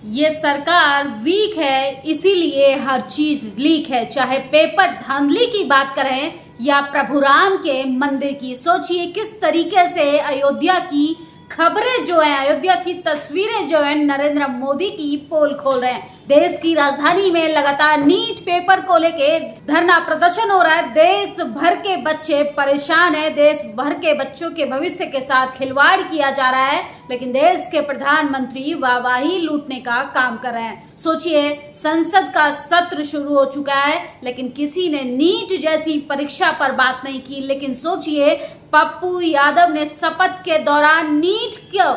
ये सरकार वीक है, इसीलिए हर चीज लीक है। चाहे पेपर धांधली की बात करें या प्रभु राम के मंदिर की। सोचिए किस तरीके से अयोध्या की खबरें जो है, अयोध्या की तस्वीरें जो है नरेंद्र मोदी की पोल खोल रहे हैं। देश की राजधानी में लगातार नीट पेपर को लेके धरना प्रदर्शन हो रहा है। देश भर के बच्चे परेशान हैं, देश भर के बच्चों के भविष्य के साथ खिलवाड़ किया जा रहा है, लेकिन देश के प्रधानमंत्री वाहवाही लूटने का काम कर रहे हैं। सोचिए संसद का सत्र शुरू हो चुका है, लेकिन किसी ने नीट जैसी परीक्षा पर बात नहीं की। लेकिन सोचिए पप्पू यादव ने शपथ के दौरान नीट को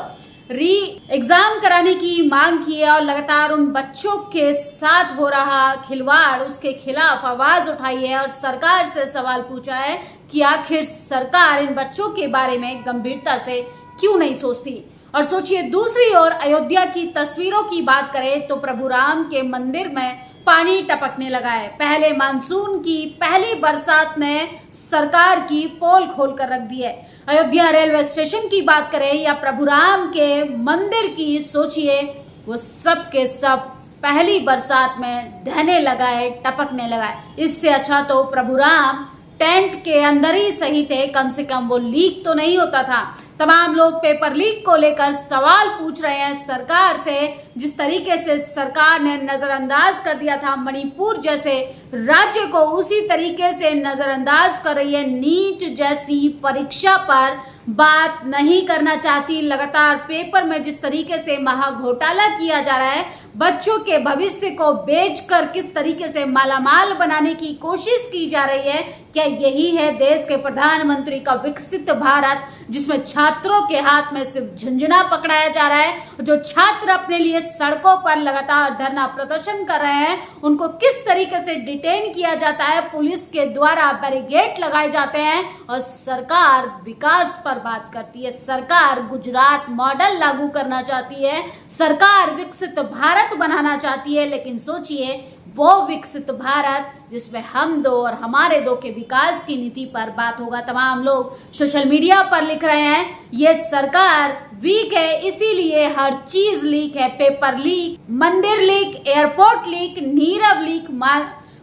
री एग्जाम कराने की मांग की है और लगातार उन बच्चों के साथ हो रहा खिलवाड़ उसके खिलाफ आवाज उठाई है और सरकार से सवाल पूछा है कि आखिर सरकार इन बच्चों के बारे में गंभीरता से क्यों नहीं सोचती। और सोचिए दूसरी ओर अयोध्या की तस्वीरों की बात करें तो प्रभु राम के मंदिर में पानी टपकने लगा है। पहले मानसून की पहली बरसात ने सरकार की पोल खोल कर रख दी है। अयोध्या रेलवे स्टेशन की बात करें या प्रभु राम के मंदिर की, सोचिए वो सब के सब पहली बरसात में ढहने लगा है, टपकने लगा है। इससे अच्छा तो प्रभु राम टेंट के अंदर ही सही थे, कम से कम वो लीक तो नहीं होता था। तमाम लोग पेपर लीक को लेकर सवाल पूछ रहे हैं सरकार से। जिस तरीके से सरकार ने नजरअंदाज कर दिया था मणिपुर जैसे राज्य को, उसी तरीके से नजरअंदाज कर रही है नीट जैसी परीक्षा पर बात नहीं करना चाहती। लगातार पेपर में जिस तरीके से महाघोटाला किया जा रहा है, बच्चों के भविष्य को बेचकर किस तरीके से मालामाल बनाने की कोशिश की जा रही है, क्या यही है देश के प्रधानमंत्री का विकसित भारत, जिसमें छात्रों के हाथ में सिर्फ झुंझुना पकड़ाया जा रहा है। जो छात्र अपने लिए सड़कों पर लगातार धरना प्रदर्शन कर रहे हैं, उनको किस तरीके से डिटेन किया जाता है, पुलिस के द्वारा बैरिकेड लगाए जाते हैं और सरकार विकास पर बात करती है। सरकार गुजरात मॉडल लागू करना चाहती है, सरकार विकसित भारत बनाना चाहती है, लेकिन सोचिए वो विकसित भारत जिसमें हम दो और हमारे दो के विकास की नीति पर बात होगा। तमाम लोग सोशल मीडिया पर लिख रहे हैं ये सरकार वीक है, इसीलिए हर चीज लीक है। पेपर लीक, मंदिर leak, airport leak, Nirav leak,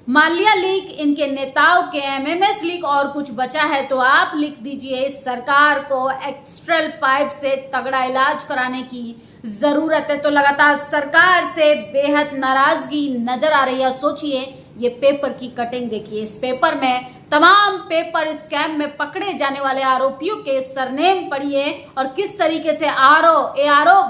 Mallya leak, इनके नेताओं के एमएमएस लीक, और कुछ बचा है तो आप लिख दीजिए। सरकार को एक्स्ट्रल पाइप से तगड़ा इलाज कराने की जरूरत है। तो लगातार सरकार से बेहद नाराजगी नजर आ रही है। सोचिए ये पेपर की कटिंग देखिए, इस पेपर में तमाम पेपर स्कैम में पकड़े जाने वाले आरोपियों के सरनेम पढ़िए और किस तरीके से एआरओ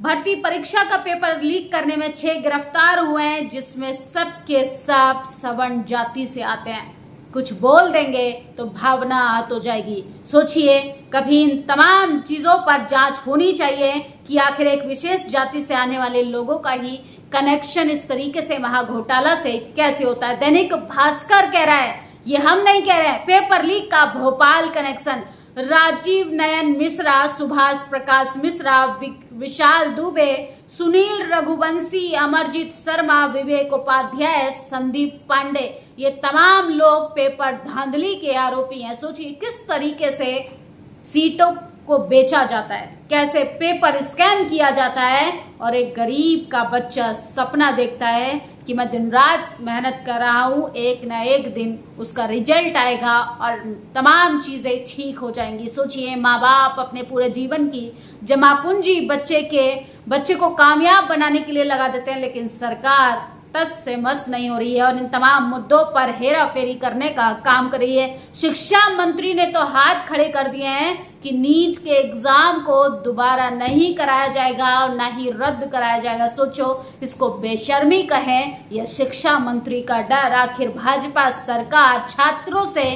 भर्ती परीक्षा का पेपर लीक करने में 6 गिरफ्तार हुए हैं, जिसमें सब के सब सवर्ण जाति से आते हैं। कुछ बोल देंगे तो भावना आहत हो जाएगी। सोचिए कभी इन तमाम चीजों पर जांच होनी चाहिए कि आखिर एक विशेष जाति से आने वाले लोगों का ही कनेक्शन इस तरीके से महाघोटाला से कैसे होता है। दैनिक भास्कर कह रहा है, ये हम नहीं कह रहे हैं, पेपर लीक का भोपाल कनेक्शन। राजीव नयन मिश्रा, सुभाष प्रकाश मिश्रा, विशाल दुबे, सुनील रघुवंशी, अमरजीत शर्मा, विवेक उपाध्याय, संदीप पांडे, ये तमाम लोग पेपर धांधली के आरोपी हैं। सोचिए किस तरीके से सीटों को बेचा जाता है, कैसे पेपर स्कैम किया जाता है और एक गरीब का बच्चा सपना देखता है कि मैं दिन रात मेहनत कर रहा हूँ, एक ना एक दिन उसका रिजल्ट आएगा और तमाम चीजें ठीक हो जाएंगी। सोचिए माँ बाप अपने पूरे जीवन की जमा पूंजी बच्चे को कामयाब बनाने के लिए लगा देते हैं, लेकिन सरकार तस से मस नहीं हो रही है और इन तमाम मुद्दों पर हेरा फेरी करने का काम कर रही है। शिक्षा मंत्री ने तो हाथ खड़े कर दिए हैं कि नीट के एग्जाम को दोबारा नहीं कराया जाएगा और ना ही रद्द कराया जाएगा। सोचो इसको बेशर्मी कहें या शिक्षा मंत्री का डर। आखिर भाजपा सरकार छात्रों से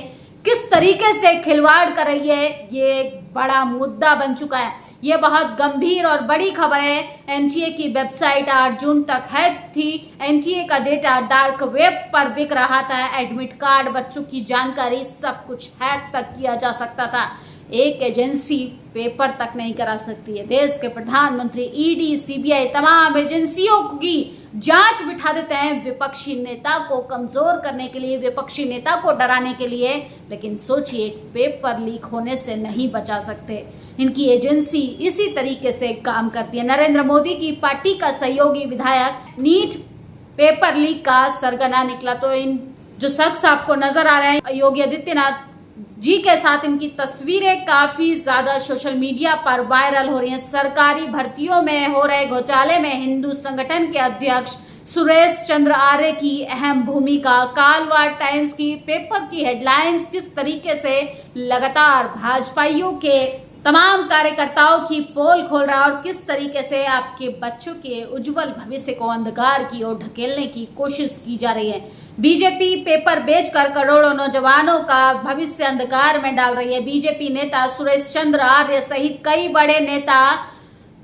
किस तरीके से खिलवाड़ कर रही है, ये एक बड़ा मुद्दा बन चुका है। ये बहुत गंभीर और बड़ी खबर है। एनटीए की वेबसाइट 8 जून तक हैक थी। एनटीए का डेटा डार्क वेब पर बिक रहा था। एडमिट कार्ड, बच्चों की जानकारी, सब कुछ हैक तक किया जा सकता था। एक एजेंसी पेपर तक नहीं करा सकती है। देश के प्रधानमंत्री, ईडी, सीबीआई, तमाम एजेंसियों की जांच बिठा देते हैं विपक्षी नेता को कमजोर करने के लिए, विपक्षी नेता को डराने के लिए। लेकिन सोचिए, पेपर लीक होने से नहीं बचा सकते। इनकी एजेंसी इसी तरीके से काम करती है। नरेंद्र मोदी की पार्टी का सहयोगी विधायक नीट पेपर लीक का सरगना निकला। तो इन जो शख्स आपको नजर आ रहे हैं योगी आदित्यनाथ जी के साथ, इनकी तस्वीरें काफी ज्यादा सोशल मीडिया पर वायरल हो रही हैं। सरकारी भर्तियों में हो रहे घोटाले में हिंदू संगठन के अध्यक्ष सुरेश चंद्र आर्य की अहम भूमिका। कालवार टाइम्स की पेपर की हेडलाइंस किस तरीके से लगातार भाजपाइयों के तमाम कार्यकर्ताओं की पोल खोल रहा है और किस तरीके से आपके बच्चों के उज्जवल भविष्य को अंधकार की ओर ढकेलने की कोशिश की जा रही है। बीजेपी पेपर बेचकर करोड़ों नौजवानों का भविष्य अंधकार में डाल रही है। बीजेपी नेता सुरेश चंद्र आर्य सहित कई बड़े नेता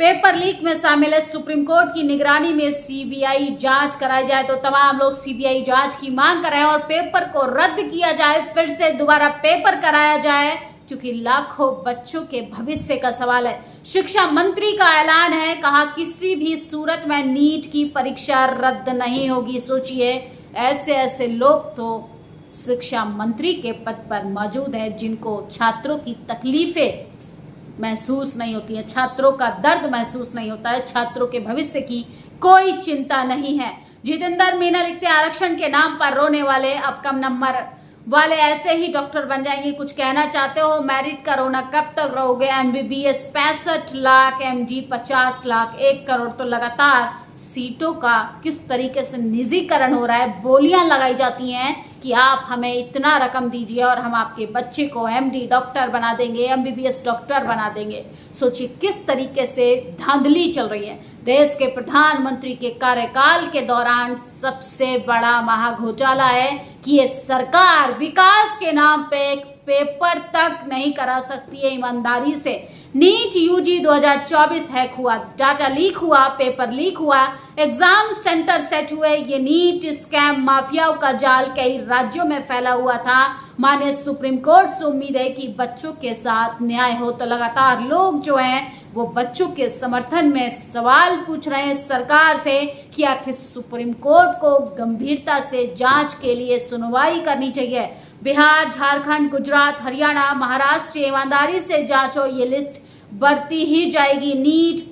पेपर लीक में शामिल है। सुप्रीम कोर्ट की निगरानी में सीबीआई जांच कराई जाए तो तमाम लोग सीबीआई जांच की मांग कर रहे हैं और पेपर को रद्द किया जाए, फिर से दोबारा पेपर कराया जाए, क्योंकि लाखों बच्चों के भविष्य का सवाल है। शिक्षा मंत्री का ऐलान है, कहा किसी भी सूरत में नीट की परीक्षा रद्द नहीं होगी। सोचिए, ऐसे ऐसे लोग तो शिक्षा मंत्री के पद पर मौजूद है जिनको छात्रों की तकलीफें महसूस नहीं होती है, छात्रों का दर्द महसूस नहीं होता है, छात्रों के भविष्य की कोई चिंता नहीं है। जितेंद्र मीना लिखते हैं, आरक्षण के नाम पर रोने वाले अब कम नंबर वाले ऐसे ही डॉक्टर बन जाएंगे। कुछ कहना चाहते हो? मैरिट का रोना कब तक रहोगे? MBBS 65 lakh, MD 50 lakh, 1 crore. तो लगातार सीटों का किस तरीके से निजीकरण हो रहा है। बोलियां लगाई जाती हैं कि आप हमें इतना रकम दीजिए और हम आपके बच्चे को एमडी डॉक्टर बना देंगे, एमबीबीएस डॉक्टर बना देंगे। सोचिए किस तरीके से धांधली चल रही है। देश के प्रधानमंत्री के कार्यकाल के दौरान सबसे बड़ा महाघोटाला है कि ये सरकार विकास के नाम पे एक पेपर तक नहीं करा सकती है ईमानदारी से। नीट यूजी 2024 हैक हुआ, डाटा लीक हुआ, पेपर लीक हुआ, एग्जाम सेंटर सेट हुए। ये नीट स्कैम माफियाओं का जाल कई राज्यों में फैला हुआ था। माननीय सुप्रीम कोर्ट से उम्मीद है कि बच्चों के साथ न्याय हो। तो लगातार लोग जो हैं वो बच्चों के समर्थन में सवाल पूछ रहे हैं सरकार से कि आखिर सुप्रीम कोर्ट को गंभीरता से जांच के लिए सुनवाई करनी चाहिए। बिहार, झारखंड, गुजरात, हरियाणा, महाराष्ट्र ईमानदारी से जांचो, ये लिस्ट बढ़ती ही जाएगी। नीट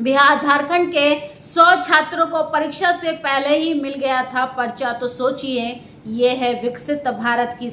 बिहार झारखंड के 100 छात्रों को परीक्षा से पहले ही मिल गया था पर्चा। तो सोचिए, ये है विकसित भारत की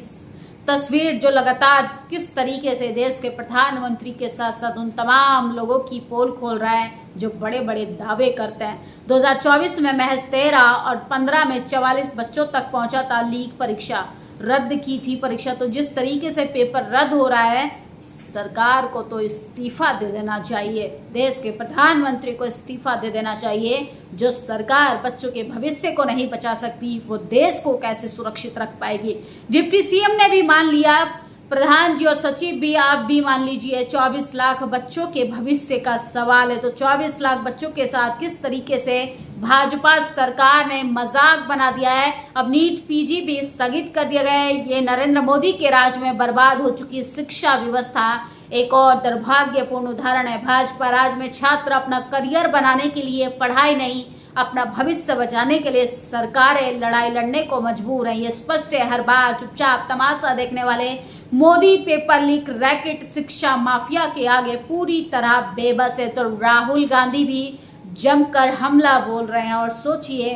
तस्वीर जो लगातार किस तरीके से देश के प्रधानमंत्री के साथ साथ उन तमाम लोगों की पोल खोल रहा है जो बड़े बड़े दावे करते हैं। 2024 में महज 13 और 15 में 44 बच्चों तक पहुंचा था लीक परीक्षा, रद्द की थी परीक्षा। तो जिस तरीके से पेपर रद्द हो रहा है, सरकार को तो इस्तीफा दे देना चाहिए, देश के प्रधानमंत्री को इस्तीफा दे देना चाहिए। जो सरकार बच्चों के भविष्य को नहीं बचा सकती, वो देश को कैसे सुरक्षित रख पाएगी। डिप्टी सीएम ने भी मान लिया, प्रधान जी और सचिव भी, आप भी मान लीजिए। 24 लाख बच्चों के भविष्य का सवाल है। तो 24 लाख बच्चों के साथ किस तरीके से भाजपा सरकार ने मजाक बना दिया है। अब नीट पीजी भी स्थगित कर दिया गया है। ये नरेंद्र मोदी के राज में बर्बाद हो चुकी शिक्षा व्यवस्था एक और दुर्भाग्यपूर्ण उदाहरण है। भाजपा राज में छात्र अपना करियर बनाने के लिए पढ़ाई नहीं, अपना भविष्य बचाने के लिए सरकारें लड़ाई लड़ने को मजबूर है। ये स्पष्ट है, हर बार चुपचाप तमाशा देखने वाले मोदी पेपर लीक रैकेट शिक्षा माफिया के आगे पूरी तरह बेबस है। तो राहुल गांधी भी जमकर हमला बोल रहे हैं। और सोचिए,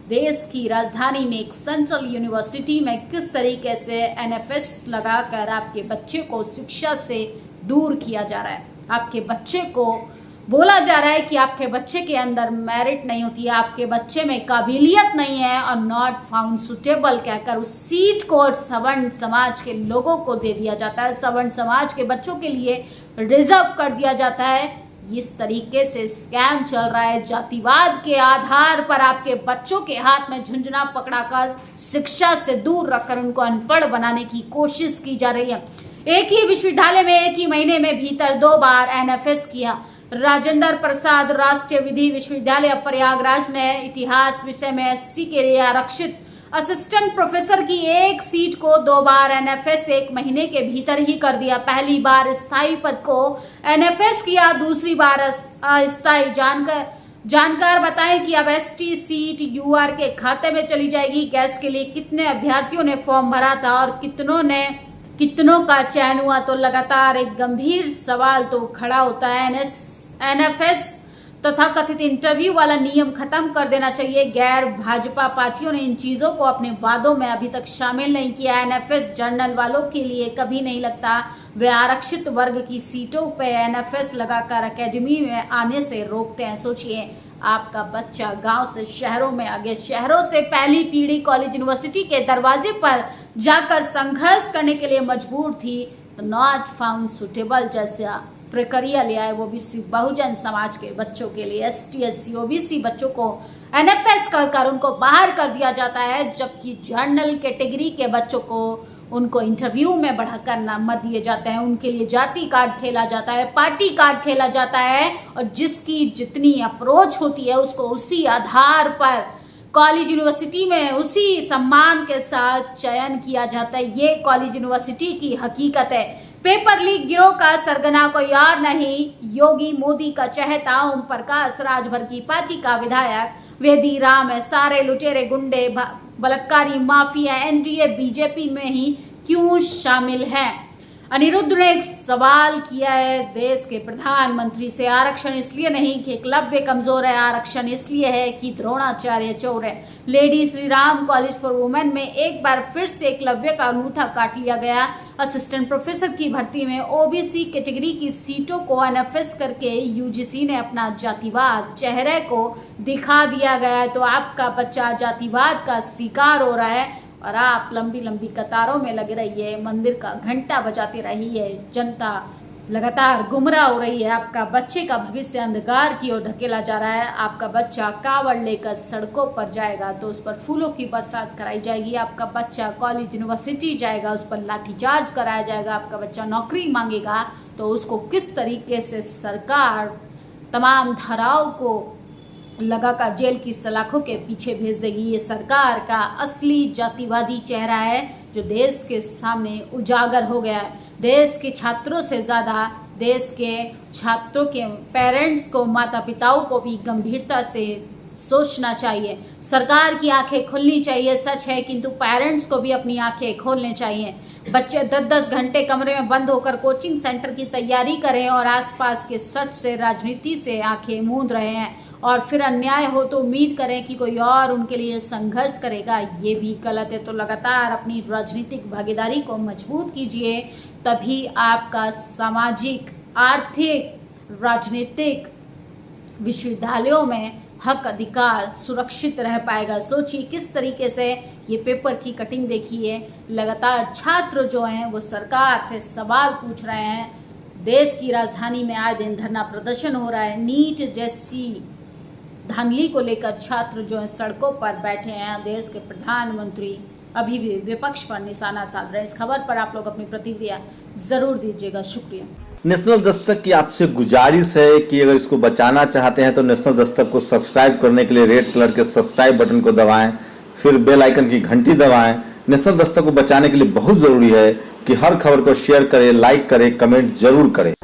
देश की राजधानी में एक सेंट्रल यूनिवर्सिटी में किस तरीके से एनएफएस लगाकर आपके बच्चे को शिक्षा से दूर किया जा रहा है। आपके बच्चे को बोला जा रहा है कि आपके बच्चे के अंदर मेरिट नहीं होती है, आपके बच्चे में काबिलियत नहीं है और नॉट फाउंड सुटेबल कहकर उस सीट को सवर्ण समाज के लोगों को दे दिया जाता है, सवर्ण समाज के बच्चों के लिए रिजर्व कर दिया जाता है। इस तरीके से स्कैम चल रहा है। जातिवाद के आधार पर आपके बच्चों के हाथ में झुंझुना पकड़ाकर शिक्षा से दूर रखकर उनको अनपढ़ बनाने की कोशिश की जा रही है। एक ही विश्वविद्यालय में एक ही महीने में भीतर 2 बार एनएफएस किया। राजेंद्र प्रसाद राष्ट्रीय विधि विश्वविद्यालय प्रयागराज ने इतिहास विषय में एससी के लिए आरक्षित असिस्टेंट प्रोफेसर की एक सीट को 2 बार एनएफएस 1 महीने के भीतर ही कर दिया। पहली बार स्थायी पद को एनएफएस किया, दूसरी बार अस्थायी जानकार बताएं कि अब एसटी सीट यूआर के खाते में चली जाएगी। गैस के लिए कितने अभ्यर्थियों ने फॉर्म भरा था और कितनों का चयन हुआ, तो लगातार एक गंभीर सवाल तो खड़ा होता है। एनएफएस तथा कथित इंटरव्यू वाला नियम खत्म कर देना चाहिए। गैर भाजपा पार्टियों ने इन चीजों को अपने वादों में अभी तक शामिल नहीं किया। एनएफएस जनरल वालों के लिए कभी नहीं लगता। वे आरक्षित वर्ग की सीटों पे एनएफएस लगाकर एकेडमी में आने से रोकते हैं। सोचिए, आपका बच्चा गांव से शहरों में आगे, शहरों से पहली पीढ़ी कॉलेज यूनिवर्सिटी के दरवाजे पर जाकर संघर्ष करने के लिए मजबूर थी, तो नॉट फाउंड सुटेबल जैसा प्रक्रिया ले आए, वो भी बहुजन समाज के बच्चों के लिए। एसटी एससी ओबीसी बच्चों को एनएफएस कर उनको बाहर कर दिया जाता है, जबकि जनरल कैटेगरी के बच्चों को उनको इंटरव्यू में बढ़ाकर नंबर दिए जाते हैं। उनके लिए जाति कार्ड खेला जाता है, पार्टी कार्ड खेला जाता है, और जिसकी जितनी अप्रोच होती है उसको उसी आधार पर कॉलेज यूनिवर्सिटी में उसी सम्मान के साथ चयन किया जाता है। ये कॉलेज यूनिवर्सिटी की हकीकत है। पेपर लीक गिरोह का सरगना कोई और नहीं, योगी मोदी का चहेता ओम प्रकाश, राजभर की पार्टी का विधायक वेदी राम है। सारे लुटेरे, गुंडे, बलात्कारी, माफिया एनडीए बीजेपी में ही क्यों शामिल हैं? अनिरुद्ध ने एक सवाल किया है देश के प्रधानमंत्री से। आरक्षण इसलिए नहीं कि एकलव्य कमजोर है, आरक्षण इसलिए है कि द्रोणाचार्य चोर है। Lady Shri Ram college for women में एक बार फिर से एकलव्य का अंगूठा काट लिया गया। असिस्टेंट प्रोफेसर की भर्ती में ओबीसी कैटेगरी की सीटों को एनएफएस करके यूजीसी ने अपना जातिवाद चेहरे को दिखा दिया गया है। तो आपका बच्चा जातिवाद का शिकार हो रहा है और आप लंबी लंबी कतारों में लगे रहिए, मंदिर का घंटा बजाते रहिए, जनता लगातार गुमराह हो रही है। आपका बच्चे का भविष्य अंधकार की ओर धकेला जा रहा है। आपका बच्चा कावड़ लेकर सड़कों पर जाएगा तो उस पर फूलों की बरसात कराई जाएगी। आपका बच्चा कॉलेज यूनिवर्सिटी जाएगा, उस पर लाठीचार्ज कराया जाएगा। आपका बच्चा नौकरी मांगेगा तो उसको किस तरीके से सरकार तमाम धाराओं को लगाकर जेल की सलाखों के पीछे भेज देगी। ये सरकार का असली जातिवादी चेहरा है जो देश के सामने उजागर हो गया है। देश के छात्रों से ज़्यादा देश के छात्रों के पेरेंट्स को, माता पिताओं को भी गंभीरता से सोचना चाहिए। सरकार की आंखें खुलनी चाहिए, सच है, किंतु पेरेंट्स को भी अपनी आंखें खोलनी चाहिए। बच्चे 10-10 घंटे कमरे में बंद होकर कोचिंग सेंटर की तैयारी करें और आसपास के सच से, राजनीति से आंखें मूंद रहे हैं, और फिर अन्याय हो तो उम्मीद करें कि कोई और उनके लिए संघर्ष करेगा। ये भी गलत है। तो लगातार अपनी राजनीतिक भागीदारी को मजबूत कीजिए, तभी आपका सामाजिक, आर्थिक, राजनीतिक विश्वविद्यालयों में हक अधिकार सुरक्षित रह पाएगा। सोचिए किस तरीके से ये पेपर की कटिंग देखिए। लगातार छात्र जो हैं वो सरकार से सवाल पूछ रहे हैं। देश की राजधानी में आए दिन धरना प्रदर्शन हो रहा है। नीट जैसी धांधली को लेकर छात्र जो है सड़कों पर बैठे हैं। देश के प्रधानमंत्री अभी भी विपक्ष पर निशाना साध रहे हैं। इस खबर पर आप लोग अपनी प्रतिक्रिया जरूर दीजिएगा। शुक्रिया। नेशनल दस्तक की आपसे गुजारिश है कि अगर इसको बचाना चाहते हैं तो नेशनल दस्तक को सब्सक्राइब करने के लिए रेड कलर के सब्सक्राइब बटन को दबाएं, फिर बेल आइकन की घंटी दबाएं। नेशनल दस्तक को बचाने के लिए बहुत जरूरी है कि हर खबर को शेयर करें, लाइक करें, कमेंट जरूर करें।